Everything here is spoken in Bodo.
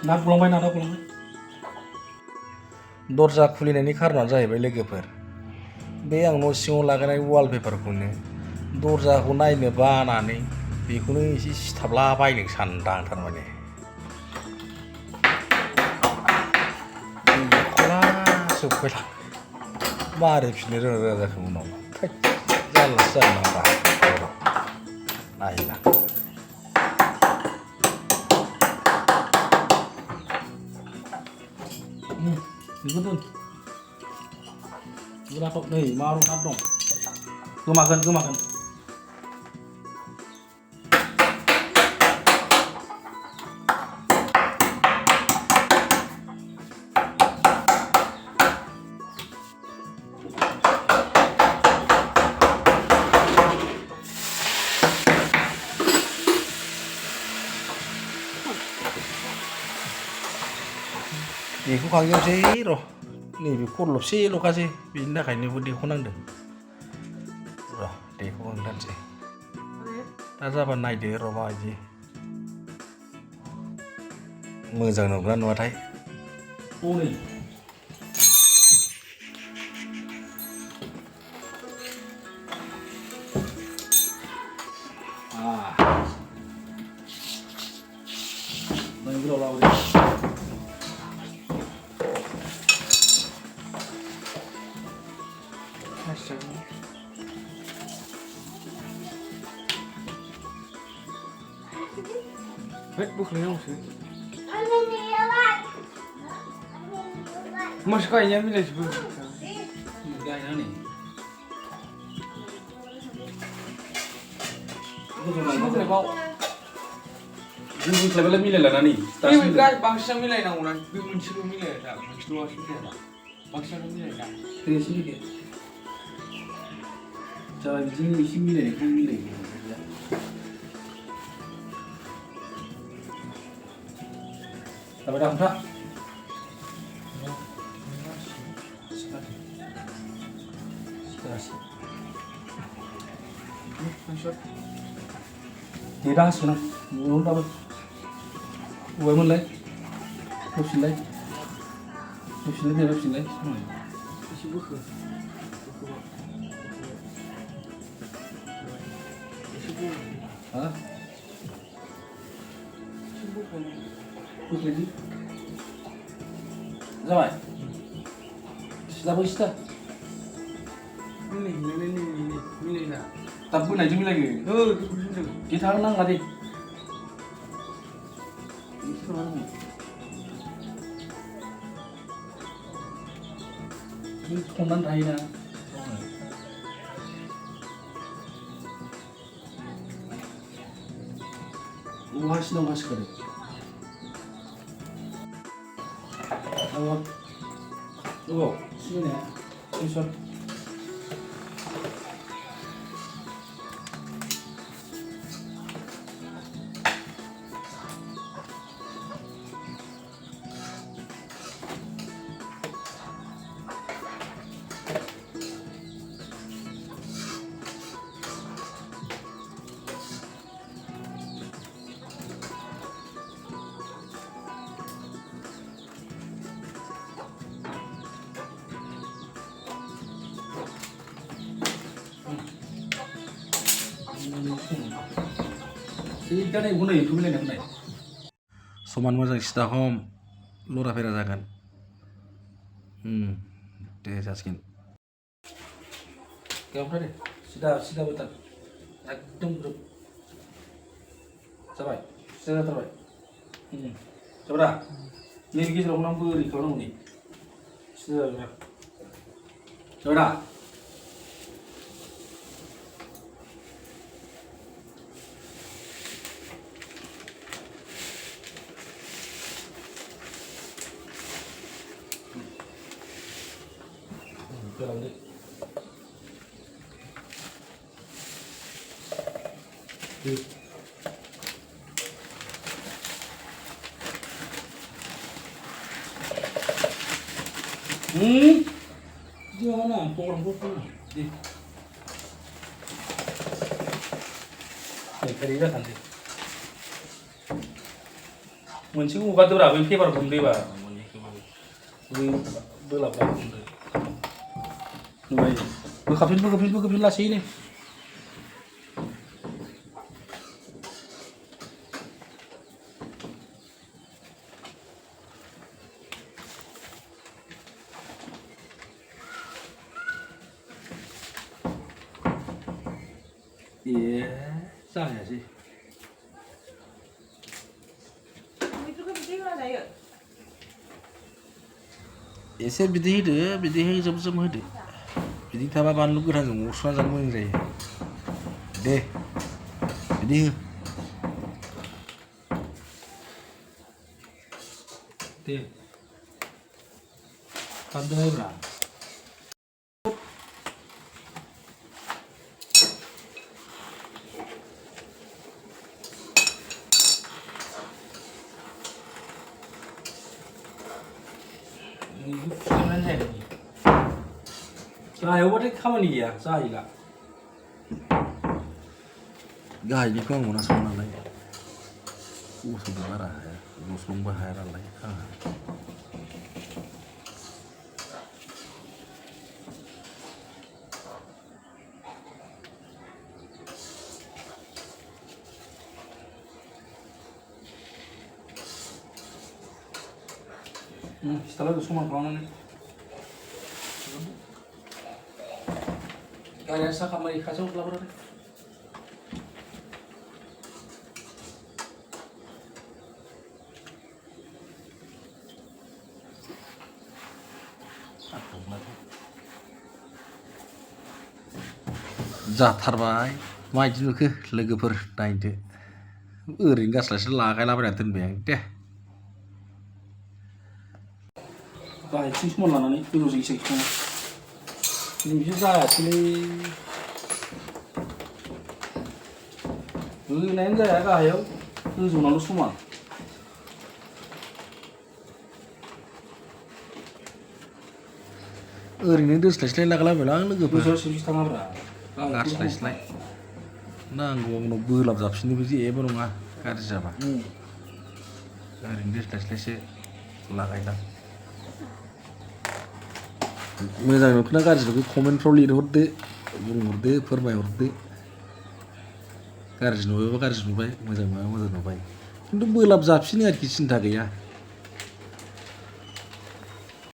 नाद बुलांबाय दरजा खुलिनायनि खारनानो जाहैबाय लोगोफोर बे आं न' सिङाव लागायनाय वालपेपारखौनो दरजाखौ नायनो बानानै बेखौनो एसे सिथाबला बायनो सानदां थारमाने जोबबायलां मारै फिननो रोङा जाखो उनाव जारलासो जागोन आं दा नायला बेखौ दोन गोराथ' नै माबार नाद दं गोमागोन बेखौ खांजोबसै र' नैबे खरलबसेल'खासै बेनि थाखायनो देख'नांदों र' देखौ खांथारसै दा जाबा नायदो र' माबायदि मोजां नुगोना नुवाथाय हनै गोलाव लाबोदो बोख्लायनांगौसो मासि गायनाया मिलायजोबो गायनानै बोख्लायबाव जों बोख्लायबालाय मिलायलाना नै बांसिना मिलायनांगौना बे मोनसेल' मिलाया दा मोनसेल'आसो मिलाया बांसिनानो मिलाया एसे मिलाय जाबाय बिदिनो एसे मिलायनायखौ मिलायो जाबाय दा हमथा देदा हासिगोन आं न'आवनो दाबो बबेहायमोनलाय होफिनलाय होफिनलाय एसे बोखो हा बोख्लायदो जाबाय सिदाबो सिदा मिलायना दाब बोनायजों मिलायो दे थागोन नांला दे थननानै थायोना बहा सिनाव गासिखारो सिनायनाया tuition Ini guna itu misalnya guna. Soman moजां सिदा हम लरा फेरा जागोन. दे जासिगोन. Gampang deh. Sida betul. एकदम ग्रुप. जाबाय. Sida जाबाय. Coba. Ini गेजेराव नाम बोरै खालामनांगौ नि. Sida जाबाय. Coba. Jalan deh. Jangan, pokok-pokok. Kerja nanti. मोनसेखौ हगारदोब्रा बै पेपार हमदोबा बै बोलाबला हमदो नुबाय बोखाफिन लासैनो जायासै एसे बिदै होदो बिदै जोब होदो बिदि थाबा बानलु गोरानजों अरस'ना जानो मोजां जायो दे बिदि हो दे खारदोहायब्रा गाहायावबाथाय खामानि गैया जाहैला गाहायनिखौ आं मोनासै नालाय गस'बो बारा हाया गस्लंबो हाया नालाय आंहा सिथालाखौ समान खालामनानै गारिया साखा मारि खाथियाव लाबोनानै जाथारबाय माबायदि नुखो लोगोफोर नायदो ओरैनो गास्लायस्लाय लागायलाबायना दोनबाय आं दे गाहायथिं समान लानानै गोजौजों एसे समान नोंसो जायासैलै होनायानो जाया गाहायाव गोजौनाल' समान ओरैनो दोस्लायस्लाय लागायलाबायलां लोगोफोर गोजौआव सिबसि थाङाब्रा गास्लायस्लाय नांगौ आंनाव बोलाब जाबसिननोबो जेबो नङा गाज्रि जाबा ओरैनो दोस्लायस्लायसो लागायदां मोजां नुखोना गाज्रि नुखो कमेन्टफ्राव लिरहरदो बुंहरदो फोरमायहरदो गाज्रि नुबायबा गाज्रि नुबाय मोजां नुबाय मोजां नुबाय खिन्थु बोलाब जाबसिनो आरोखि सिन्था गैया